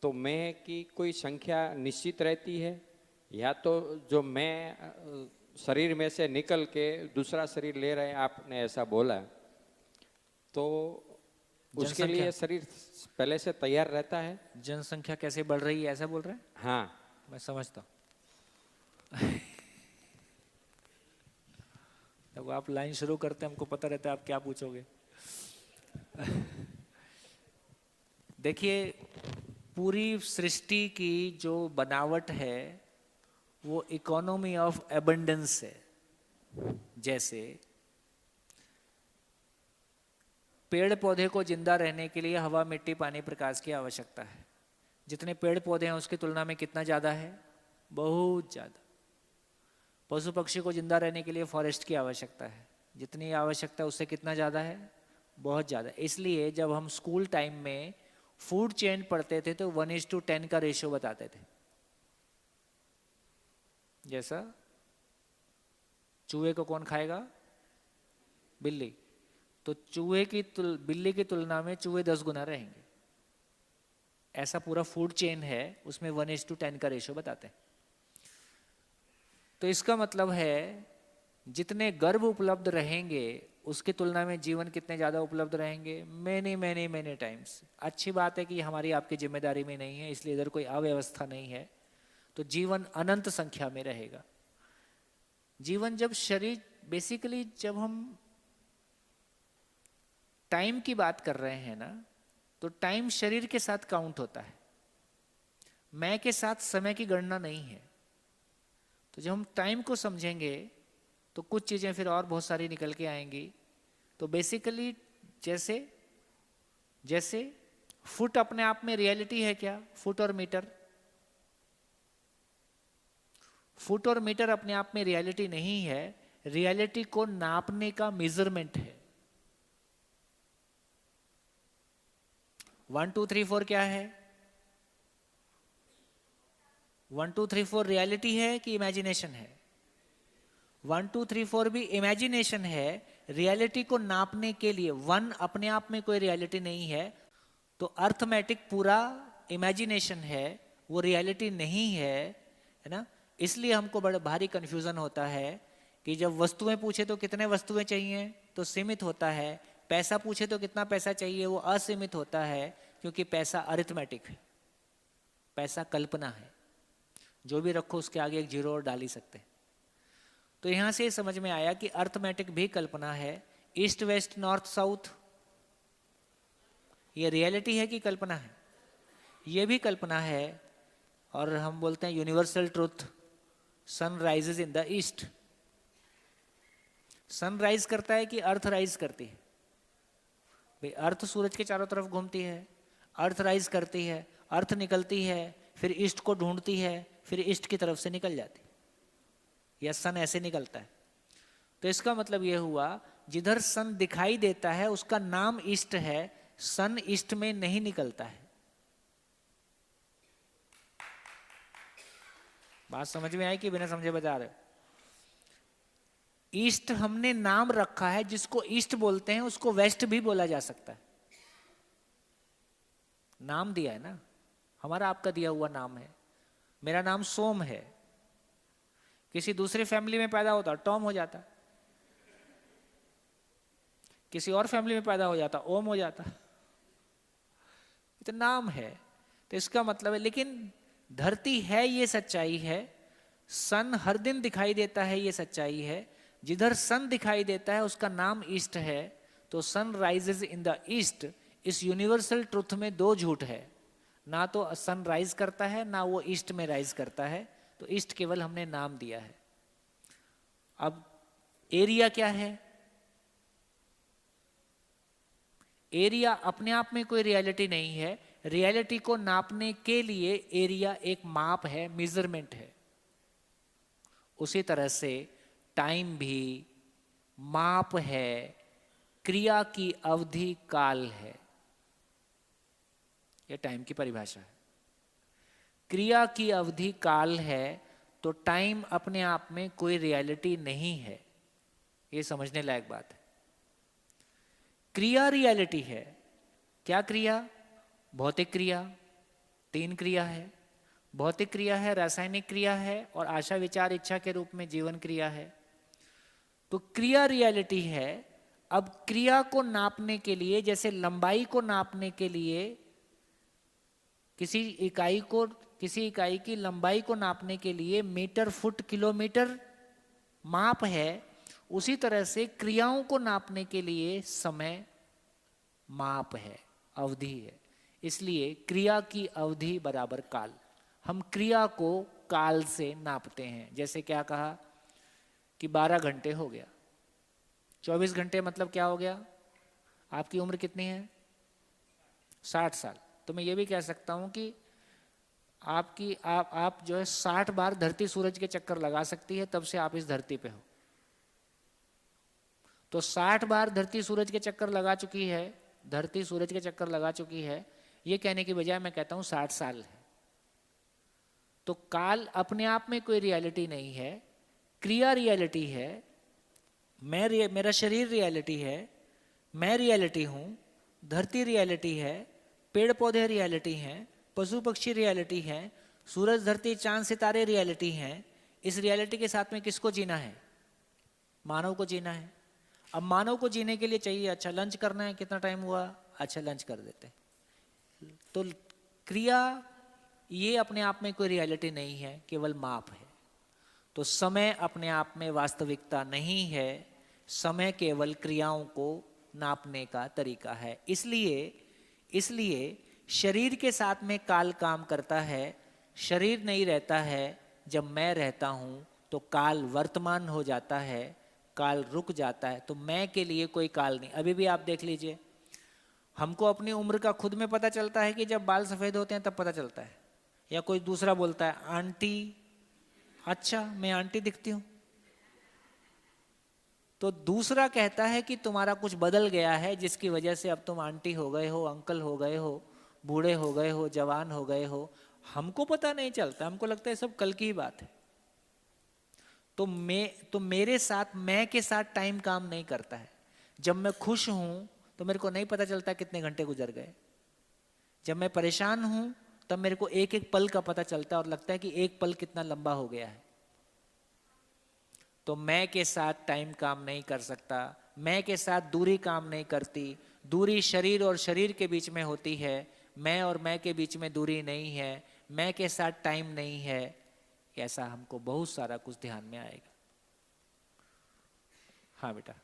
तो मैं की कोई संख्या निश्चित रहती है, या तो जो मैं शरीर में से निकल के दूसरा शरीर ले रहे हैं, आपने ऐसा बोला, तो उसके जनसंख्या लिए शरीर पहले से तैयार रहता है? जनसंख्या कैसे बढ़ रही है ऐसा बोल रहे हैं? हाँ। मैं समझता हूँ। जब आप लाइन शुरू करते हैं हमको पता रहता है आप क्या पूछोगे। देखिए, पूरी सृष्टि की जो बनावट है वो इकोनॉमी ऑफ एबंडेंस है। जैसे पेड़ पौधे को जिंदा रहने के लिए हवा, मिट्टी, पानी, प्रकाश की आवश्यकता है। जितने पेड़ पौधे हैं उसकी तुलना में कितना ज़्यादा है? बहुत ज़्यादा। पशु पक्षी को जिंदा रहने के लिए फॉरेस्ट की आवश्यकता है। जितनी आवश्यकता है उससे कितना ज़्यादा है? बहुत ज़्यादा। इसलिए जब हम स्कूल टाइम में फूड चेन पढ़ते थे तो 1:10 का रेशियो बताते थे। जैसा चूहे को कौन खाएगा? बिल्ली। तो बिल्ली की तुलना में चूहे 10 गुना रहेंगे। ऐसा पूरा फूड चेन है, उसमें 1:10 का रेशियो बताते हैं। तो इसका मतलब है जितने गर्भ उपलब्ध रहेंगे उसकी तुलना में जीवन कितने ज़्यादा उपलब्ध रहेंगे? Many many many times. अच्छी बात है कि हमारी आपकी जिम्मेदारी में नहीं है, इसलिए इधर कोई अव्यवस्था नहीं है। तो जीवन अनंत संख्या में रहेगा। जीवन जब शरीर बेसिकली जब हम टाइम की बात कर रहे हैं ना, तो टाइम शरीर के साथ काउंट होता है, मैं के साथ समय की गणना नहीं है। तो जब हम टाइम को समझेंगे तो कुछ चीज़ें फिर और बहुत सारी निकल के आएंगी। तो बेसिकली जैसे जैसे फुट अपने आप में रियलिटी है क्या? फुट और मीटर? फुट और मीटर अपने आप में रियलिटी नहीं है, रियलिटी को नापने का मेजरमेंट है। 1 2 3 4 क्या है? 1 2 3 4 रियलिटी है कि इमेजिनेशन है? 1 2 3 4 भी इमेजिनेशन है। रियलिटी को नापने के लिए 1 अपने आप में कोई रियलिटी नहीं है, तो अर्थमेटिक पूरा इमेजिनेशन है, वो रियलिटी नहीं है ना। इसलिए हमको बड़ा भारी कंफ्यूजन होता है कि जब वस्तुएं पूछे तो कितने वस्तुएं चाहिए, तो सीमित होता है। पैसा पूछे तो कितना पैसा चाहिए, वो असीमित होता है, क्योंकि पैसा अरिथमेटिक है, पैसा कल्पना है। जो भी रखो उसके आगे एक जीरो और डाल ही सकते हैं। तो यहां से समझ में आया कि अर्थमेटिक भी कल्पना है। ईस्ट वेस्ट नॉर्थ साउथ ये रियलिटी है कि कल्पना है? ये भी कल्पना है। और हम बोलते हैं universal truth, sun rises in the east. Sun rise करता है कि अर्थ राइज करती है? भाई अर्थ सूरज के चारों तरफ घूमती है, अर्थ राइज करती है, अर्थ निकलती है, फिर ईस्ट को ढूंढती है, फिर ईस्ट की तरफ से निकल जाती है, या सन ऐसे निकलता है। तो इसका मतलब यह हुआ जिधर सन दिखाई देता है उसका नाम ईस्ट है, सन ईस्ट में नहीं निकलता है। बात समझ में आई कि बिना समझे बता रहे? ईस्ट हमने नाम रखा है, जिसको ईस्ट बोलते हैं उसको वेस्ट भी बोला जा सकता है। नाम दिया है ना, हमारा आपका दिया हुआ नाम है। मेरा नाम सोम है, किसी दूसरी फैमिली में पैदा होता टॉम हो जाता, किसी और फैमिली में पैदा हो जाता ओम हो जाता। तो नाम है। तो इसका मतलब है, लेकिन धरती है ये सच्चाई है, सन हर दिन दिखाई देता है ये सच्चाई है। जिधर सन दिखाई देता है उसका नाम ईस्ट है। तो sun rises in the east, इस यूनिवर्सल ट्रुथ में दो झूठ है, ना तो सन राइज करता है ना वो ईस्ट में राइज करता है। तो ईस्ट केवल हमने नाम दिया है। अब एरिया क्या है? एरिया अपने आप में कोई रियलिटी नहीं है, रियलिटी को नापने के लिए एरिया एक माप है, मेजरमेंट है। उसी तरह से टाइम भी माप है, क्रिया की अवधि काल है। यह टाइम की परिभाषा है। क्रिया की अवधि काल है, तो टाइम अपने आप में कोई रियलिटी नहीं है। यह समझने लायक बात है। क्रिया रियलिटी है। क्या क्रिया? भौतिक क्रिया, 3 क्रिया है, भौतिक क्रिया है, रासायनिक क्रिया है और आशा विचार इच्छा के रूप में जीवन क्रिया है। तो क्रिया रियलिटी है। अब क्रिया को नापने के लिए, जैसे लंबाई को नापने के लिए किसी इकाई की लंबाई को नापने के लिए मीटर, फुट, किलोमीटर माप है, उसी तरह से क्रियाओं को नापने के लिए समय माप है, अवधि है। इसलिए क्रिया की अवधि बराबर काल। हम क्रिया को काल से नापते हैं। जैसे क्या कहा कि 12 घंटे हो गया, 24 घंटे मतलब क्या हो गया? आपकी उम्र कितनी है? 60 साल। तो मैं ये भी कह सकता हूं कि आप जो है 60 बार धरती सूरज के चक्कर लगा सकती है, तब से आप इस धरती पे हो। तो 60 बार धरती सूरज के चक्कर लगा चुकी है, धरती सूरज के चक्कर लगा चुकी है, ये कहने की बजाय मैं कहता हूं 60 साल है। तो काल अपने आप में कोई रियलिटी नहीं है, क्रिया रियलिटी है। मेरा शरीर रियलिटी है, मैं रियलिटी हूं, धरती रियलिटी है, पेड़ पौधे रियलिटी हैं, पशु पक्षी रियलिटी हैं, सूरज, धरती, चांद, सितारे रियलिटी हैं। इस रियलिटी के साथ में किसको जीना है? मानव को जीना है। अब मानव को जीने के लिए चाहिए, अच्छा लंच करना है, कितना टाइम हुआ, अच्छा लंच कर देते। तो क्रिया ये अपने आप में कोई रियलिटी नहीं है, केवल माप है। तो समय अपने आप में वास्तविकता नहीं है, समय केवल क्रियाओं को नापने का तरीका है। इसलिए शरीर के साथ में काल काम करता है। शरीर नहीं रहता है, जब मैं रहता हूं तो काल वर्तमान हो जाता है, काल रुक जाता है। तो मैं के लिए कोई काल नहीं। अभी भी आप देख लीजिए, हमको अपनी उम्र का खुद में पता चलता है कि जब बाल सफेद होते हैं तब पता चलता है। या कोई दूसरा बोलता है आंटी, अच्छा मैं आंटी दिखती हूं, तो दूसरा कहता है कि तुम्हारा कुछ बदल गया है, जिसकी वजह से अब तुम आंटी हो गए हो, अंकल हो गए हो, बूढ़े हो गए हो, जवान हो गए हो। हमको पता नहीं चलता, हमको लगता है सब कल की ही बात है। तो मेरे साथ, मैं के साथ टाइम काम नहीं करता है। जब मैं खुश हूं तो मेरे को नहीं पता चलता कितने घंटे गुजर गए। जब मैं परेशान हूं तब मेरे को एक एक पल का पता चलता है और लगता है कि एक पल कितना लंबा हो गया है। तो मैं के साथ टाइम काम नहीं कर सकता, मैं के साथ दूरी काम नहीं करती। दूरी शरीर और शरीर के बीच में होती है, मैं और मैं के बीच में दूरी नहीं है, मैं के साथ टाइम नहीं है। ऐसा हमको बहुत सारा कुछ ध्यान में आएगा। हाँ बेटा।